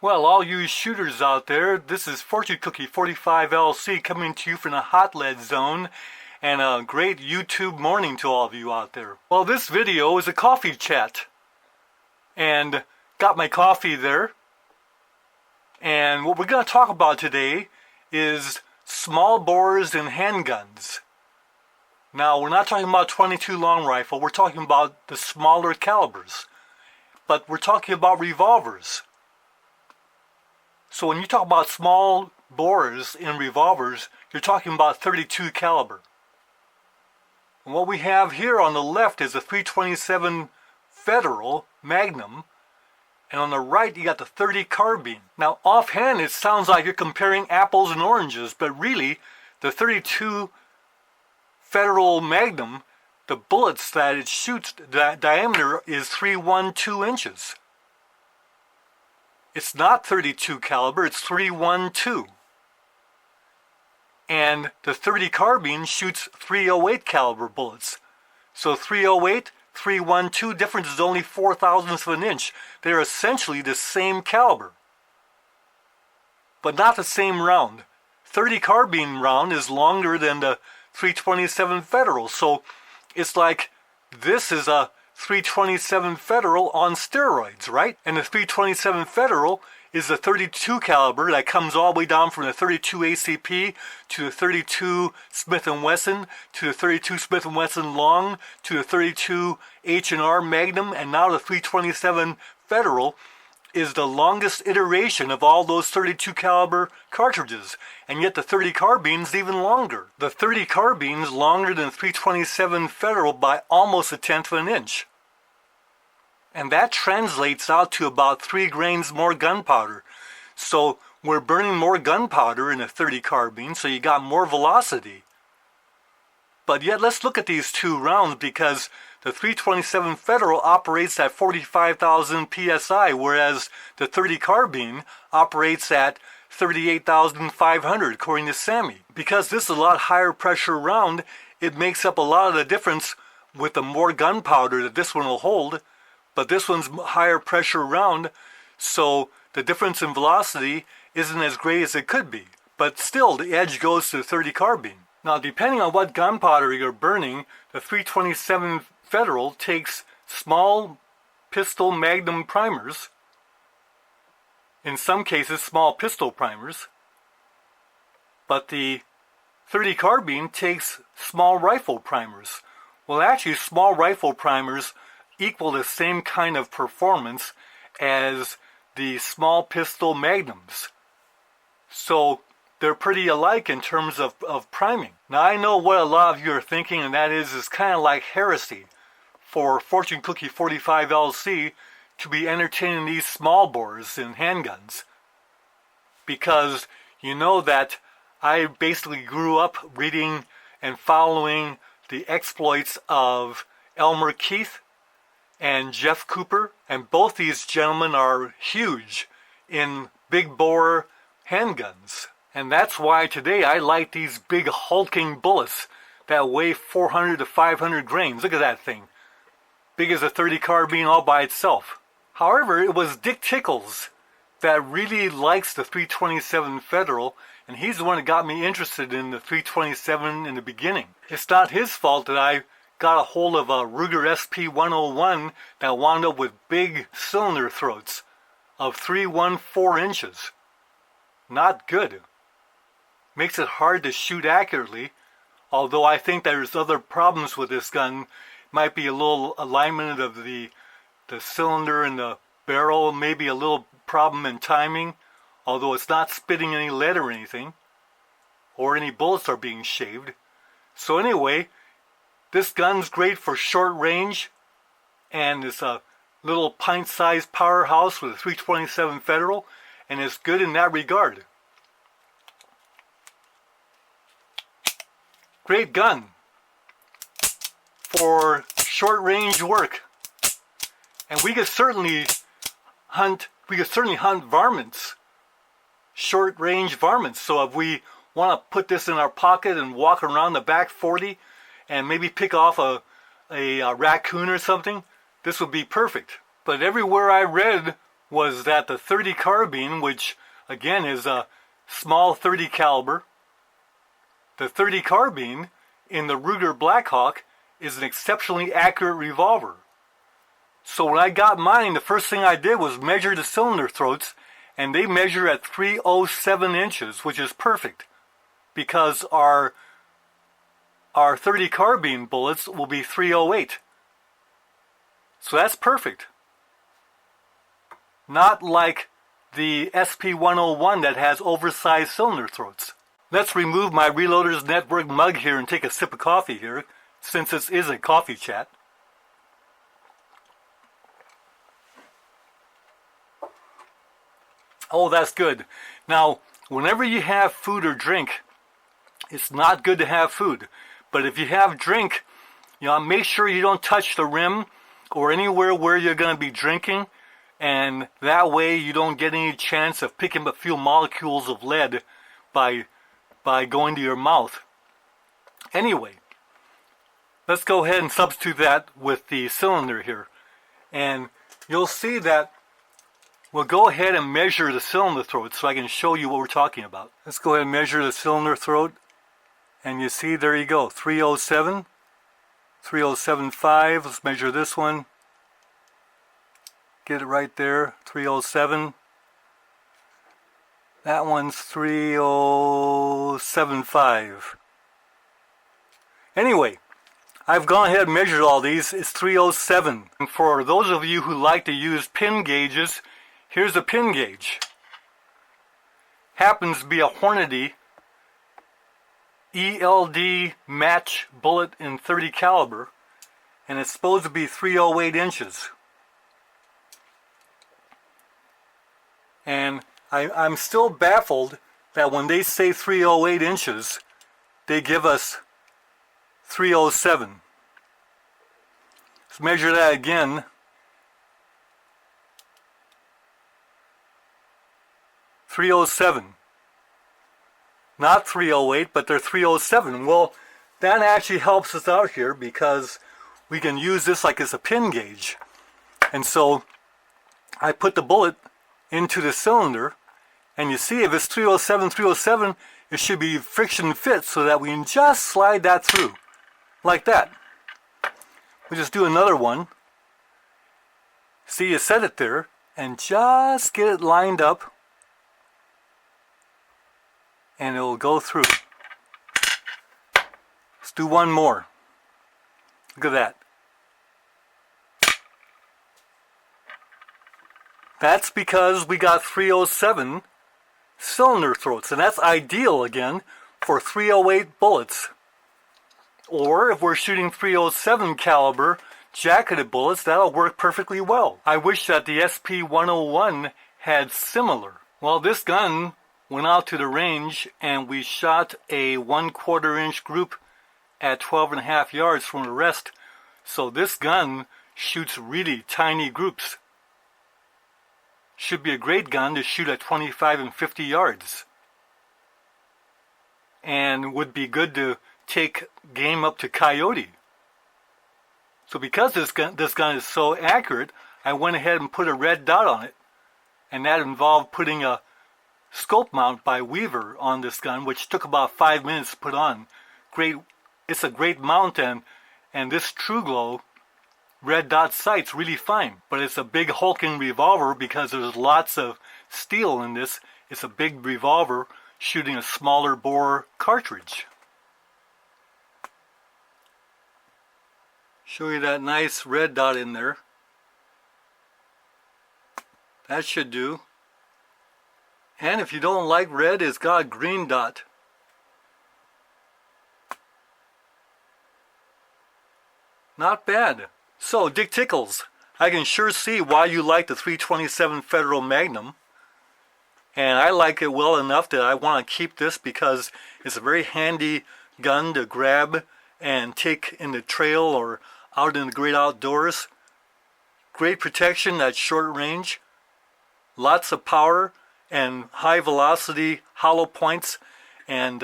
Well, all you shooters out there, this is Fortune Cookie 45LC coming to you from the hot lead zone, and a great YouTube morning to all of you out there. Well, this video is a coffee chat, and got my coffee there, and what we're going to talk about today is small bores and handguns. Now, we're not talking about 22 long rifle, we're talking about the smaller calibers, but we're talking about revolvers. So when you talk about small bores in revolvers, you're talking about 32 caliber. And what we have here on the left is a 327 Federal Magnum, and on the right you got the 30 Carbine. Now offhand it sounds like you're comparing apples and oranges, but really the 32 Federal Magnum, the bullets that it shoots, the diameter is 312 inches. It's not 32 caliber, it's 312. And the 30 Carbine shoots 308 caliber bullets. So 308, 312, difference is only 0.004 of an inch. They're essentially the same caliber, but not the same round. 30 Carbine round is longer than the 327 Federal, so it's like this is a 327 Federal on steroids, right? And the 327 Federal is the 32 caliber that comes all the way down from the 32 ACP to the 32 Smith & Wesson to the 32 Smith & Wesson Long to the 32 H&R Magnum, and now the 327 Federal is the longest iteration of all those 32 caliber cartridges, and yet the 30 Carbine's even longer. The 30 Carbine's longer than 327 Federal by almost 1/10 of an inch. And that translates out to about 3 grains more gunpowder. So we're burning more gunpowder in a 30 Carbine, so you got more velocity. But yet let's look at these two rounds, because the 327 Federal operates at 45,000 psi, whereas the 30 Carbine operates at 38,500 according to Sammy. Because this is a lot higher pressure round, it makes up a lot of the difference with the more gunpowder that this one will hold. But this one's higher pressure round, so the difference in velocity isn't as great as it could be. But still, the edge goes to the 30 Carbine. Now, depending on what gunpowder you're burning, the 327 Federal takes small pistol Magnum primers, in some cases small pistol primers, but the 30 Carbine takes small rifle primers. Well, actually, small rifle primers equal the same kind of performance as the small pistol Magnums. So they're pretty alike in terms of priming. Now I know what a lot of you are thinking, and that is kind of like heresy for Fortune Cookie 45LC to be entertaining these small bores in handguns. Because you know that I basically grew up reading and following the exploits of Elmer Keith and Jeff Cooper, and both these gentlemen are huge in big bore handguns. And that's why today I like these big hulking bullets that weigh 400 to 500 grains. Look at that thing. Big as a 30 Carbine all by itself. However, it was Dick Tickles that really likes the 327 Federal, and he's the one that got me interested in the 327 in the beginning. It's not his fault that I got a hold of a Ruger SP-101 that wound up with big cylinder throats of 314 inches. Not good. Makes it hard to shoot accurately, although I think there's other problems with this gun. Might be a little alignment of the cylinder and the barrel, maybe a little problem in timing, although it's not spitting any lead or anything, or any bullets are being shaved. So anyway, this gun's great for short range, and it's a little pint-sized powerhouse with a 327 Federal, and it's good in that regard. Great gun for short range work. And we could certainly hunt varmints, short range varmints. So if we want to put this in our pocket and walk around the back 40 and maybe pick off a raccoon or something, this would be perfect. But everywhere I read was that the 30 carbine, which again is a small 30 caliber, the 30 carbine in the Ruger Blackhawk is an exceptionally accurate revolver. So when I got mine, the first thing I did was measure the cylinder throats, and they measure at 307 inches, which is perfect, because our 30 carbine bullets will be 308. So that's perfect. Not like the SP101 that has oversized cylinder throats. Let's remove my Reloaders Network mug here and take a sip of coffee here, since this is a coffee chat. Oh, that's good. Now, whenever you have food or drink, it's not good to have food. But if you have drink, make sure you don't touch the rim or anywhere where you're going to be drinking. And that way you don't get any chance of picking up a few molecules of lead by going to your mouth. Anyway, let's go ahead and substitute that with the cylinder here. And you'll see that we'll go ahead and measure the cylinder throat so I can show you what we're talking about. Let's go ahead and measure the cylinder throat. And you see, there you go, 307, 307.5. Let's measure this one. Get it right there, 307. That one's 307.5. Anyway, I've gone ahead and measured all these. It's 307. And for those of you who like to use pin gauges, here's a pin gauge. Happens to be a Hornady ELD match bullet in 30 caliber, and it's supposed to be 308 inches. And I'm still baffled that when they say 308 inches, they give us 307. Let's measure that again. 307. Not 308, but they're 307. Well, that actually helps us out here because we can use this like it's a pin gauge. And so I put the bullet into the cylinder, and you see if it's 307, 307, it should be friction fit so that we can just slide that through, like that. We just do another one. See, you set it there, and just get it lined up, and it will go through. Let's do one more. Look at that. That's because we got 307 cylinder throats, and that's ideal again for 308 bullets. Or if we're shooting 307 caliber jacketed bullets, that'll work perfectly well. I wish that the SP101 had similar. Well, this gun went out to the range and we shot a 1/4 inch group at 12.5 yards from the rest. So this gun shoots really tiny groups. Should be a great gun to shoot at 25 and 50 yards. And would be good to take game up to coyote. So because this gun is so accurate, I went ahead and put a red dot on it. And that involved putting a scope mount by Weaver on this gun, which took about 5 minutes to put on. It's a great mount, and this TruGlo red dot sight's really fine. But it's a big hulking revolver because there's lots of steel in this. It's a big revolver shooting a smaller bore cartridge. Show you that nice red dot in there. That should do. And if you don't like red, it's got a green dot. Not bad. So, Dick Tickles, I can sure see why you like the 327 Federal Magnum. And I like it well enough that I want to keep this because it's a very handy gun to grab and take in the trail or out in the great outdoors. Great protection at short range. Lots of power and high velocity hollow points, and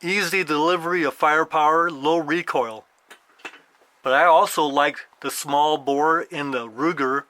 easy delivery of firepower, low recoil. But I also like the small bore in the Ruger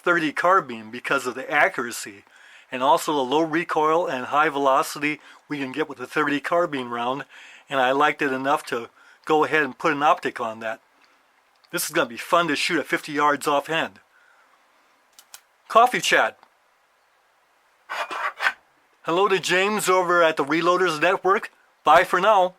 .30 carbine because of the accuracy and also the low recoil and high velocity we can get with the .30 carbine round, and I liked it enough to go ahead and put an optic on that. This is going to be fun to shoot at 50 yards offhand. Coffee chat. Hello to James over at the Reloaders Network. Bye for now.